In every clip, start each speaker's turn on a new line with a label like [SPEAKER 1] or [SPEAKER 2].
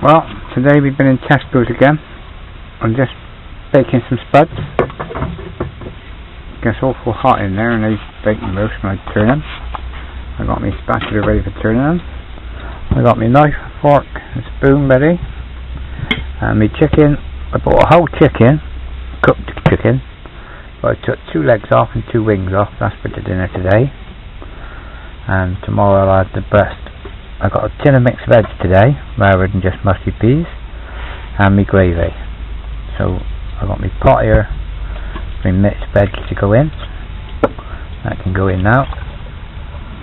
[SPEAKER 1] Well, today we've been in Tesco's again. I'm just baking some spuds. Gets awful hot in there and these baking roast when I turn them. I got my spatula ready for turning them. I got my knife, fork and spoon ready. And my chicken, I bought a whole chicken, cooked chicken, but I took 2 legs off and 2 wings off. That's for the dinner today. And tomorrow I'll have the breast. I got a tin of mixed veg today, rather than just mushy peas, and my gravy. So I got my pot here, my mixed veg to go in. That can go in now,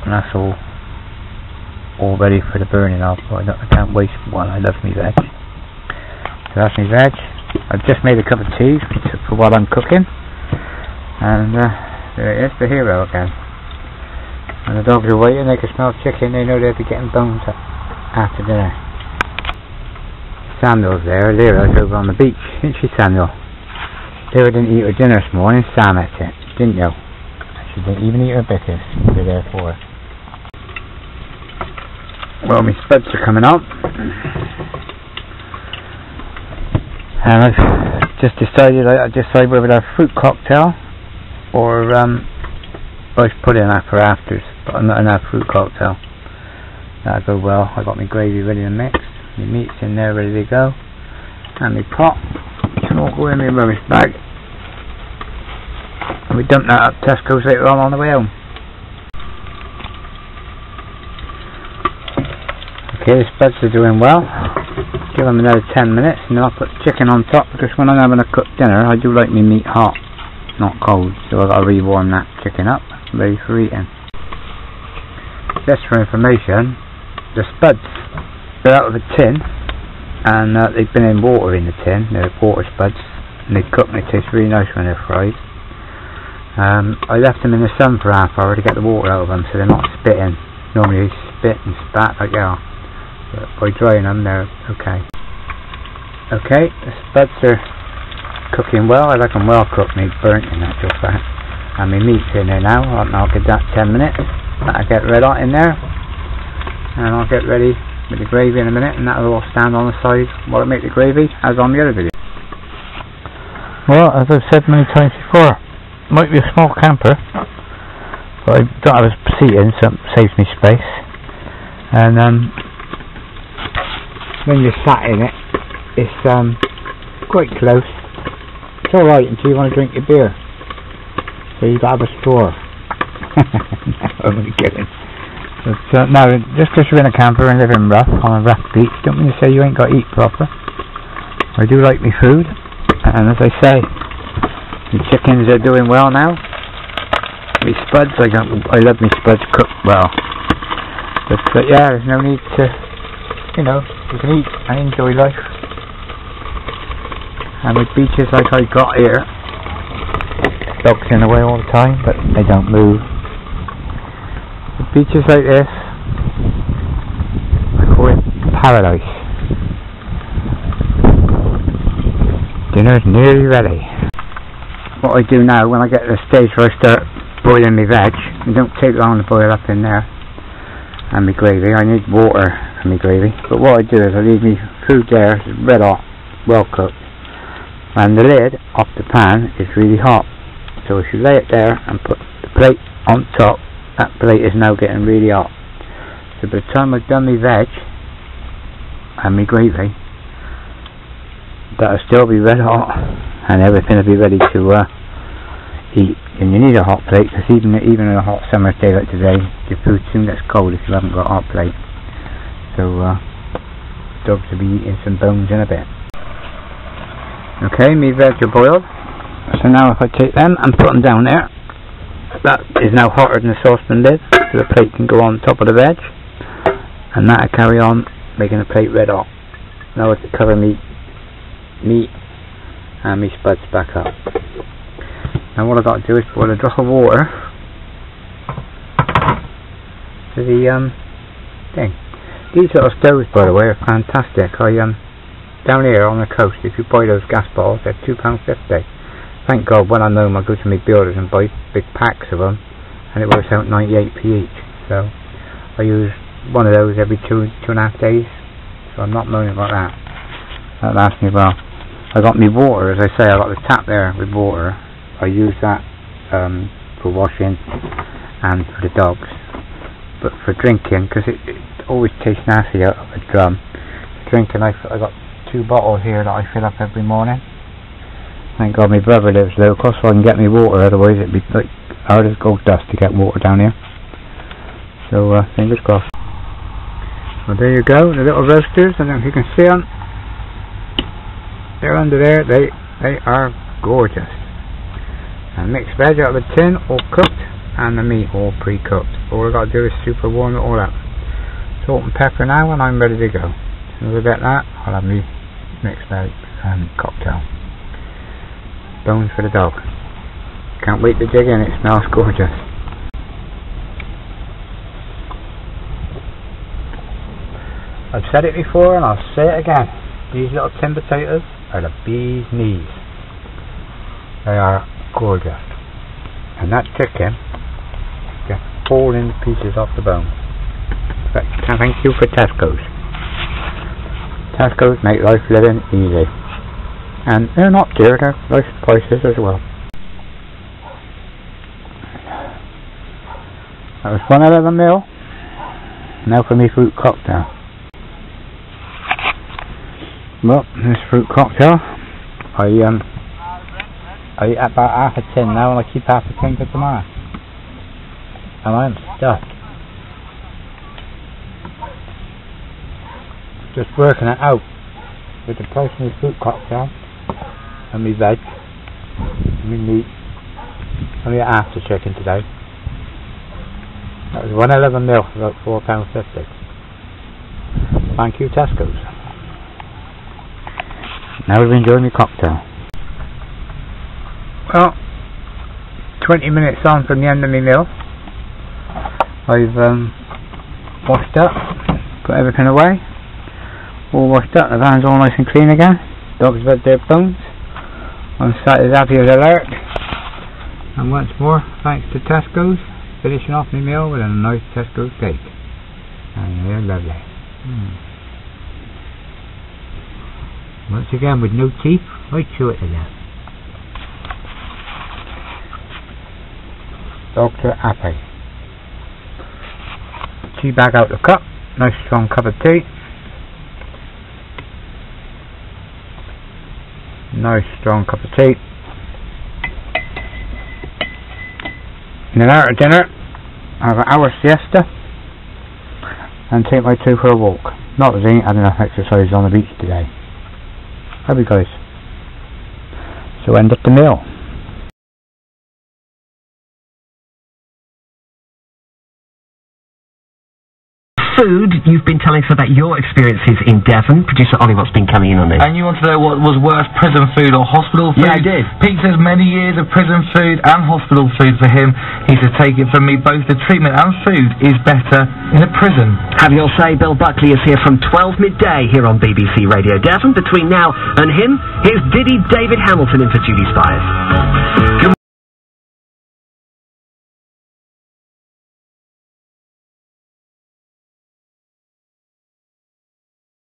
[SPEAKER 1] and that's all ready for the burning of. I can't waste one. I love my veg. So that's my veg. I've just made a cup of tea for what I'm cooking, and there it is, the hero again. And the dogs are waiting, they can smell chicken, they know they'll be getting bones after dinner. Samuel's there, Lyra's over on the beach, isn't she, Samuel? Lyra didn't eat her dinner this morning, Sam ate it, didn't you? She didn't even eat her bickies, you're there for her. Well, my spuds are coming up. And I've just decided, whether to have a fruit cocktail or rice pudding for afters, but I'm not enough fruit cocktail. That'll go well. I got my gravy ready to mix, my meat's in there ready to go, and my pot can all go in my rubbish bag, and we dump that up Tesco's later on the way home. Okay, the spuds are doing well. Give them another 10 minutes and then I'll put chicken on top, because when I'm having a cooked dinner I do like my meat hot, not cold, so I've got to rewarm that chicken up, ready for eating. Just for information, the spuds, they're out of a tin, and they've been in water in the tin. They're water spuds, and they cook and they taste really nice when they're fried. I left them in the sun for half hour to get the water out of them, so they're not spitting. Normally they spit and spat like they are, but by drying them they're okay. Okay, the spuds are cooking well. I like them well cooked, and burnt in actual fact. And my meat's in there now. I'll give that 10 minutes. That'll get red hot in there, and I'll get ready with the gravy in a minute, and that'll all stand on the side while I make the gravy, as on the other video. Well, as I've said many times before, it might be a small camper, but I don't have a seat in, so it saves me space. And when you're sat in it, it's quite close. It's alright until you want to drink your beer, so you've got to have a straw. No, I'm only kidding. But no, just because you're in a camper and living rough on a rough beach, don't mean to say you ain't got to eat proper. I do like my food, and as I say, the chickens are doing well now. My spuds, I love my spuds cooked well. But yeah, there's no need to, you can eat and enjoy life. And with beaches like I got here, dogs in the way all the time, but they don't move. With beaches like this, I call it paradise. Dinner's nearly ready. What I do now, when I get to the stage where I start boiling my veg, it don't take long to boil up in there, and my gravy, I need water for my gravy, but what I do is I leave my food there, red hot, well cooked, and the lid off the pan is really hot. So if you lay it there and put the plate on top, that plate is now getting really hot. So by the time I've done my veg and my gravy, that'll still be red hot, and everything will be ready to eat. And you need a hot plate, because even in a hot summer day like today, your food soon gets cold if you haven't got a hot plate. So dogs will be eating some bones in a bit. Okay, my veg are boiled. So now if I take them and put them down there, that is now hotter than the saucepan lid, so the plate can go on top of the veg, and that'll carry on making the plate red hot. Now I have to cover me meat and my spuds back up. Now what I've got to do is pour a drop of water to the thing. These little stoves, by the way, are fantastic. Down here on the coast, if you buy those gas bottles, they're £2.50. Thank God, when I'm home I go to my builders and buy big packs of them, and it works out 98p each. So I use one of those every two and a half days, so so I'm not moaning about that. That lasts me well. I got me water, as I say, I got the tap there with water. I use that for washing and for the dogs. But for drinking, because it always tastes nasty out of a drum. For drinking, I got 2 bottles here that I fill up every morning. Thank God my brother lives local, so I can get me water, otherwise it'd be like hard as gold dust to get water down here. So fingers crossed. Well, there you go, the little roasters. I don't know if you can see them. They're under there. They are gorgeous. And mixed veg out of the tin, all cooked, and the meat all pre-cooked. All I got to do is super warm it all up. Salt and pepper now, and I'm ready to go. As soon as I get that, I'll have me mixed veg cocktail. Bones for the dog. Can't wait to dig in. It smells gorgeous. I've said it before and I'll say it again. These little tin potatoes are the bee's knees. They are gorgeous. And that chicken just falling in pieces off the bone. But thank you for Tesco's. Tesco's make life living easy. And they're not dear, they're nice prices as well. That was one out of the mill. Now for me fruit cocktail. Well, this fruit cocktail, I eat about half a tin now, and I keep half a tin for tomorrow. And I'm stuffed. Just working it out with the price of my fruit cocktail and my veg, and my meat, and my after chicken today. That was 1 hell of a meal for about £4.50. Thank you, Tesco's. Now we've enjoyed my cocktail. Well, 20 minutes on from the end of my meal. I've washed up, put everything away, all washed up, the van's all nice and clean again. Dogs have had their bones. I'm sat as happy as a lark. And once more, thanks to Tesco's, finishing off my meal with a nice Tesco's cake. And they're lovely. Once again, with no teeth, I chew it to death. Dr. Appy. Tea bag out the cup. Nice strong cup of tea. Nice strong cup of tea. And then after dinner, I have an hour siesta and take my 2 for a walk. Not that I ain't had enough exercise on the beach today. How are you guys? So end up the meal.
[SPEAKER 2] Food, you've been telling us about your experiences in Devon. Producer Ollie, what's been coming in on this?
[SPEAKER 3] And you want to know what was worse, prison food or hospital food?
[SPEAKER 2] Yeah, I did.
[SPEAKER 3] Pete says many years of prison food and hospital food for him. He said, take it from me, both the treatment and food is better in a prison.
[SPEAKER 2] Have your say. Bill Buckley is here from 12 midday here on BBC Radio Devon. Between now and him, here's Diddy David Hamilton in for Judy Spires.